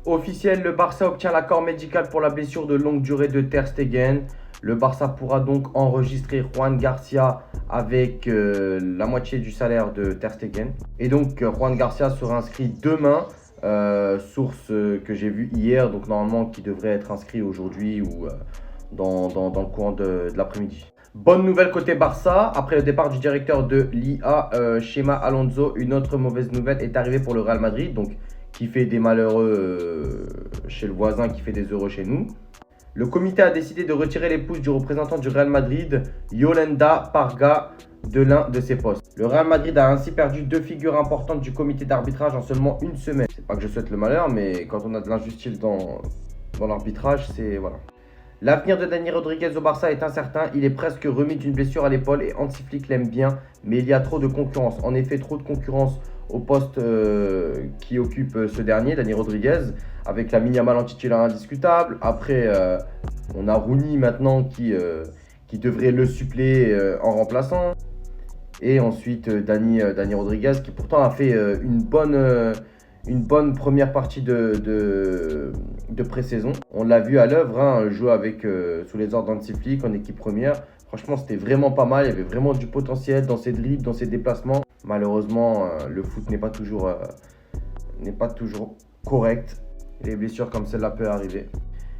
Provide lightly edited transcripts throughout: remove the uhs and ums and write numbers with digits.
Officiel, le Barça obtient l'accord médical pour la blessure de longue durée de Ter Stegen. Le Barça pourra donc enregistrer Juan Garcia avec la moitié du salaire de Ter Stegen. Et donc Juan Garcia sera inscrit demain, source que j'ai vue hier, donc normalement qui devrait être inscrit aujourd'hui ou dans le courant de l'après-midi. Bonne nouvelle côté Barça, après le départ du directeur de l'IA, Chema Alonso, une autre mauvaise nouvelle est arrivée pour le Real Madrid, donc qui fait des malheureux chez le voisin, qui fait des heureux chez nous. Le comité a décidé de retirer les pouces du représentant du Real Madrid, Yolanda Parga, de l'un de ses postes. Le Real Madrid a ainsi perdu 2 figures importantes du comité d'arbitrage en seulement une semaine. C'est pas que je souhaite le malheur, mais quand on a de l'injustice dans l'arbitrage, c'est voilà. L'avenir de Dani Rodriguez au Barça est incertain. Il est presque remis d'une blessure à l'épaule et Hansi Flick l'aime bien, mais il y a trop de concurrence. En effet, trop de concurrence au poste qui occupe ce dernier, Dani Rodriguez, avec la Yamal en titulaire indiscutable. Après, on a Rooney maintenant qui devrait le suppléer en remplaçant. Et ensuite, Dani Rodriguez qui pourtant a fait une bonne première partie de pré-saison. On l'a vu à l'œuvre, hein, jouer avec, sous les ordres d'Hansi Flick en équipe première. Franchement, c'était vraiment pas mal. Il y avait vraiment du potentiel dans ses dribbles, dans ses déplacements. Malheureusement, le foot n'est pas toujours correct. Les blessures comme celle-là peuvent arriver.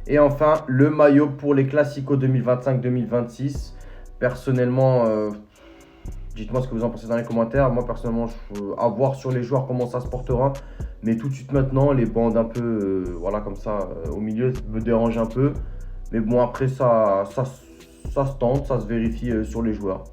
Et enfin, le maillot pour les Classicos 2025-2026. Personnellement, dites-moi ce que vous en pensez dans les commentaires. Moi, personnellement, à voir sur les joueurs comment ça se portera. Mais tout de suite maintenant, les bandes un peu, voilà, comme ça, au milieu, me dérangent un peu. Mais bon, après, ça se tente, ça se vérifie sur les joueurs.